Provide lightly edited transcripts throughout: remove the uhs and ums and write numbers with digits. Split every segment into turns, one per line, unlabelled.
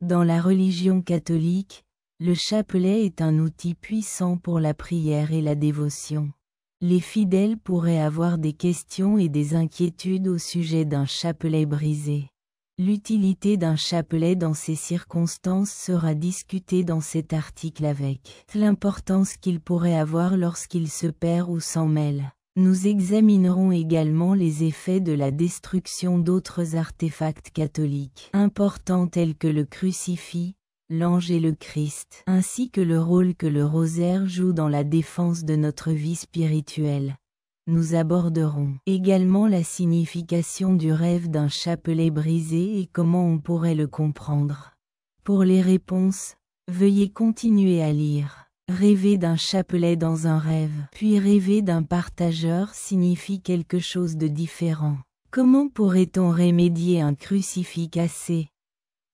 Dans la religion catholique, le chapelet est un outil puissant pour la prière et la dévotion. Les fidèles pourraient avoir des questions et des inquiétudes au sujet d'un chapelet brisé. L'utilité d'un chapelet dans ces circonstances sera discutée dans cet article avec l'importance qu'il pourrait avoir lorsqu'il se perd ou s'en mêle. Nous examinerons également les effets de la destruction d'autres artefacts catholiques importants tels que le crucifix, l'ange et le Christ, ainsi que le rôle que le rosaire joue dans la défense de notre vie spirituelle. Nous aborderons également la signification du rêve d'un chapelet brisé et comment on pourrait le comprendre. Pour les réponses, veuillez continuer à lire. Rêver d'un chapelet dans un rêve, puis rêver d'un partageur signifie quelque chose de différent. Comment pourrait-on remédier un crucifix cassé?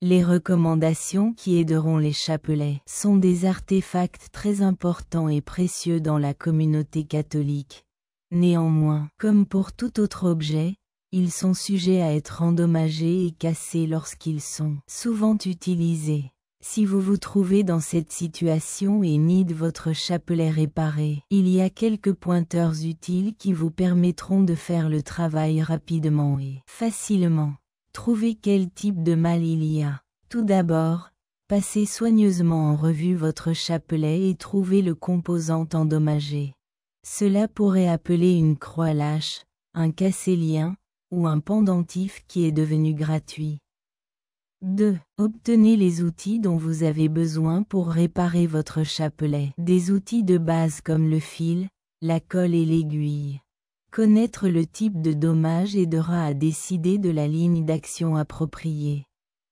Les recommandations qui aideront les chapelets sont des artefacts très importants et précieux dans la communauté catholique. Néanmoins, comme pour tout autre objet, ils sont sujets à être endommagés et cassés lorsqu'ils sont souvent utilisés. Si vous vous trouvez dans cette situation et need votre chapelet réparé, il y a quelques pointeurs utiles qui vous permettront de faire le travail rapidement et facilement. Trouvez quel type de mal il y a. Tout d'abord, passez soigneusement en revue votre chapelet et trouvez le composant endommagé. Cela pourrait appeler une croix lâche, un cassé-lien, ou un pendentif qui est devenu gratuit. 2. Obtenez les outils dont vous avez besoin pour réparer votre chapelet. Des outils de base comme le fil, la colle et l'aiguille. Connaître le type de dommage aidera à décider de la ligne d'action appropriée.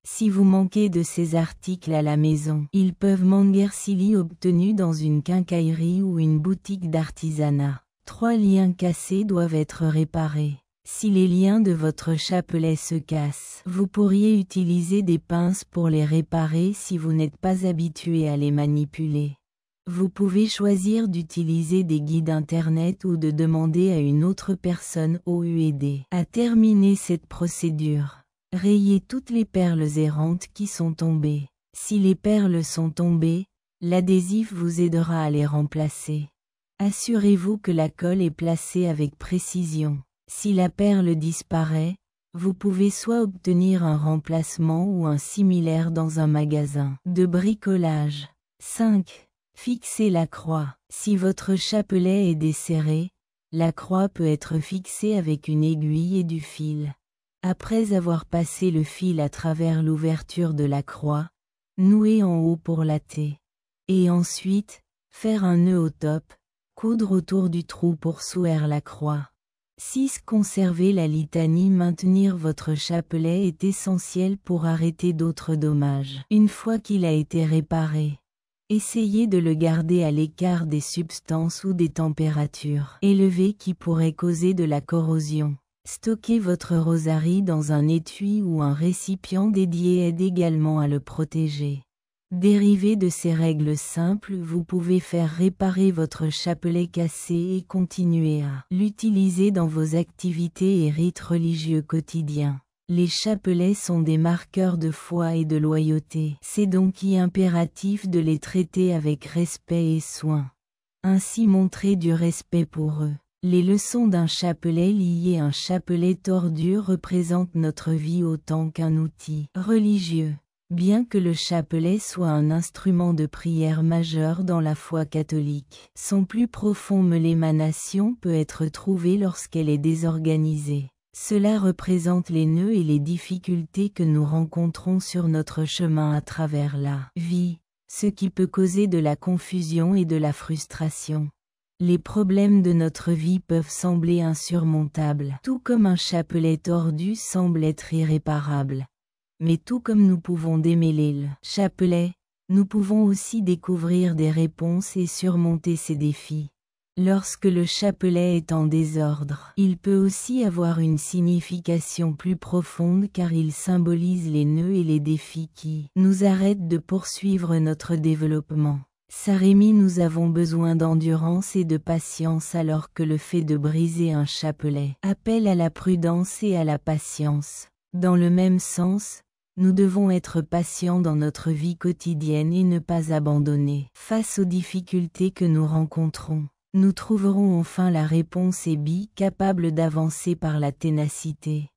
Si vous manquez de ces articles à la maison, ils peuvent manguer-sili obtenus dans une quincaillerie ou une boutique d'artisanat. 3 liens cassés doivent être réparés. Si les liens de votre chapelet se cassent, vous pourriez utiliser des pinces pour les réparer si vous n'êtes pas habitué à les manipuler. Vous pouvez choisir d'utiliser des guides internet ou de demander à une autre personne OUED à terminer cette procédure. Rayez toutes les perles errantes qui sont tombées. Si les perles sont tombées, l'adhésif vous aidera à les remplacer. Assurez-vous que la colle est placée avec précision. Si la perle disparaît, vous pouvez soit obtenir un remplacement ou un similaire dans un magasin de bricolage. 5. Fixez la croix. Si votre chapelet est desserré, la croix peut être fixée avec une aiguille et du fil. Après avoir passé le fil à travers l'ouverture de la croix, nouez en haut pour latter. Et ensuite, faire un nœud au top, coudre autour du trou pour souder la croix. 6. Conserver la litanie. Maintenir votre chapelet est essentiel pour arrêter d'autres dommages. Une fois qu'il a été réparé, essayez de le garder à l'écart des substances ou des températures élevées qui pourraient causer de la corrosion. Stocker votre rosarie dans un étui ou un récipient dédié aide également à le protéger. Dérivé de ces règles simples, vous pouvez faire réparer votre chapelet cassé et continuer à l'utiliser dans vos activités et rites religieux quotidiens. Les chapelets sont des marqueurs de foi et de loyauté. C'est donc impératif de les traiter avec respect et soin. Ainsi montrer du respect pour eux. Les leçons d'un chapelet lié à un chapelet tordu représentent notre vie autant qu'un outil religieux. Bien que le chapelet soit un instrument de prière majeur dans la foi catholique, son plus profond l'émanation peut être trouvée lorsqu'elle est désorganisée. Cela représente les nœuds et les difficultés que nous rencontrons sur notre chemin à travers la vie, ce qui peut causer de la confusion et de la frustration. Les problèmes de notre vie peuvent sembler insurmontables, tout comme un chapelet tordu semble être irréparable. Mais tout comme nous pouvons démêler le chapelet, nous pouvons aussi découvrir des réponses et surmonter ces défis. Lorsque le chapelet est en désordre, il peut aussi avoir une signification plus profonde car il symbolise les nœuds et les défis qui nous arrêtent de poursuivre notre développement. Sarémie, nous avons besoin d'endurance et de patience alors que le fait de briser un chapelet appelle à la prudence et à la patience. Dans le même sens, Nous devons être patients dans notre vie quotidienne et ne pas abandonner. Face aux difficultés que nous rencontrons, nous trouverons enfin la réponse et capable d'avancer par la ténacité.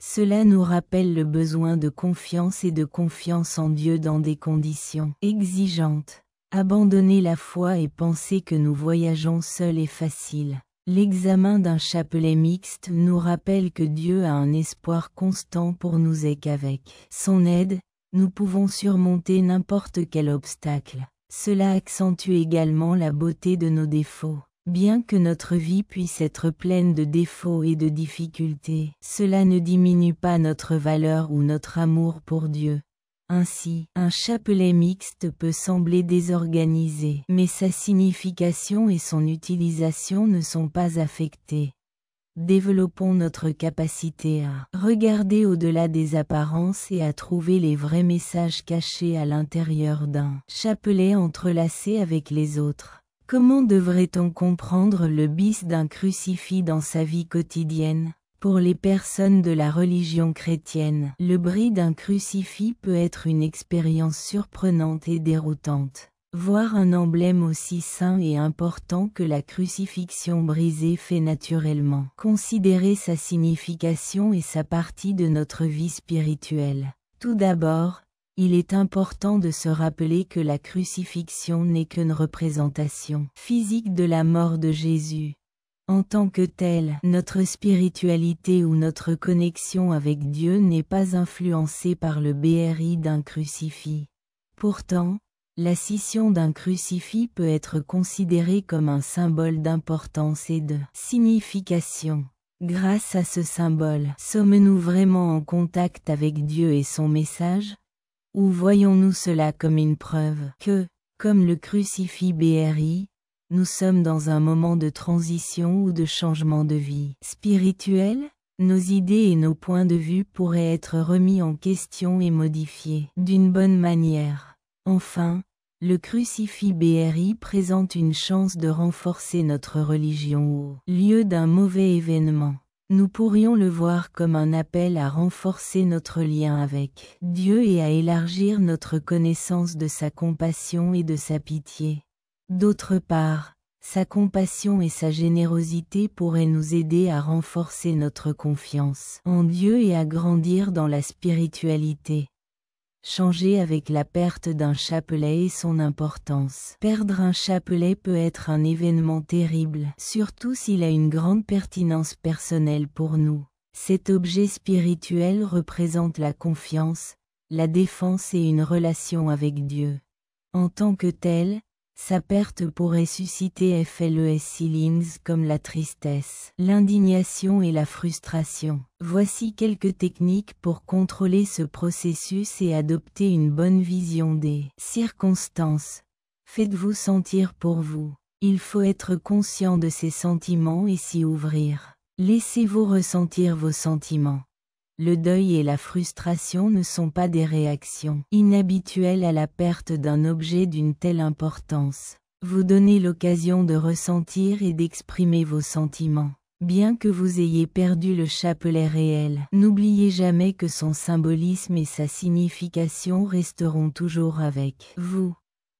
Cela nous rappelle le besoin de confiance et de confiance en Dieu dans des conditions exigeantes. Abandonner la foi et penser que nous voyageons seuls est facile. L'examen d'un chapelet mixte nous rappelle que Dieu a un espoir constant pour nous et qu'avec son aide, nous pouvons surmonter n'importe quel obstacle. Cela accentue également la beauté de nos défauts. Bien que notre vie puisse être pleine de défauts et de difficultés, cela ne diminue pas notre valeur ou notre amour pour Dieu. Ainsi, un chapelet mixte peut sembler désorganisé, mais sa signification et son utilisation ne sont pas affectées. Développons notre capacité à regarder au-delà des apparences et à trouver les vrais messages cachés à l'intérieur d'un chapelet entrelacé avec les autres. Comment devrait-on comprendre le bis d'un crucifix dans sa vie quotidienne ? Pour les personnes de la religion chrétienne, le bris d'un crucifix peut être une expérience surprenante et déroutante. Voir un emblème aussi saint et important que la crucifixion brisée fait naturellement considérer sa signification et sa partie de notre vie spirituelle. Tout d'abord, il est important de se rappeler que la crucifixion n'est qu'une représentation physique de la mort de Jésus. En tant que telle, notre spiritualité ou notre connexion avec Dieu n'est pas influencée par le bris d'un crucifix. Pourtant, la scission d'un crucifix peut être considérée comme un symbole d'importance et de signification. Grâce à ce symbole, sommes-nous vraiment en contact avec Dieu et son message ? Ou voyons-nous cela comme une preuve que, comme le crucifix bris, nous sommes dans un moment de transition ou de changement de vie spirituelle? Nos idées et nos points de vue pourraient être remis en question et modifiés d'une bonne manière. Enfin, le crucifix bris présente une chance de renforcer notre religion au lieu d'un mauvais événement. Nous pourrions le voir comme un appel à renforcer notre lien avec Dieu et à élargir notre connaissance de sa compassion et de sa pitié. D'autre part, sa compassion et sa générosité pourraient nous aider à renforcer notre confiance en Dieu et à grandir dans la spiritualité. Changer avec la perte d'un chapelet et son importance. Perdre un chapelet peut être un événement terrible, surtout s'il a une grande pertinence personnelle pour nous. Cet objet spirituel représente la confiance, la défense et une relation avec Dieu. En tant que tel, sa perte pourrait susciter feelings comme la tristesse, l'indignation et la frustration. Voici quelques techniques pour contrôler ce processus et adopter une bonne vision des circonstances. Faites-vous sentir pour vous. Il faut être conscient de ses sentiments et s'y ouvrir. Laissez-vous ressentir vos sentiments. Le deuil et la frustration ne sont pas des réactions inhabituelles à la perte d'un objet d'une telle importance. Vous donnez l'occasion de ressentir et d'exprimer vos sentiments. Bien que vous ayez perdu le chapelet réel, n'oubliez jamais que son symbolisme et sa signification resteront toujours avec vous.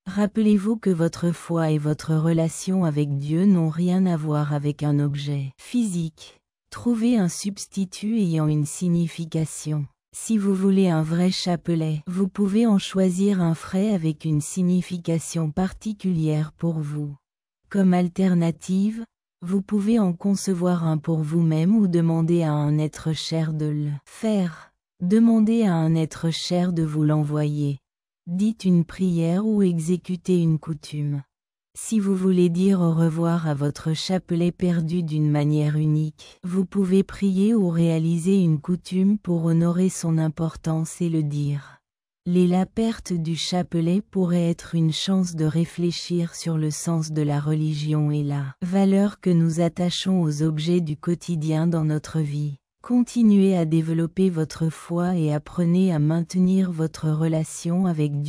Rappelez-vous que votre foi et votre relation avec Dieu n'ont rien à voir avec un objet physique. Trouvez un substitut ayant une signification. Si vous voulez un vrai chapelet, vous pouvez en choisir un frais avec une signification particulière pour vous. Comme alternative, vous pouvez en concevoir un pour vous-même ou demander à un être cher de le faire. Demandez à un être cher de vous l'envoyer. Dites une prière ou exécutez une coutume. Si vous voulez dire au revoir à votre chapelet perdu d'une manière unique, vous pouvez prier ou réaliser une coutume pour honorer son importance et le dire. La perte du chapelet pourrait être une chance de réfléchir sur le sens de la religion et la valeur que nous attachons aux objets du quotidien dans notre vie. Continuez à développer votre foi et apprenez à maintenir votre relation avec Dieu.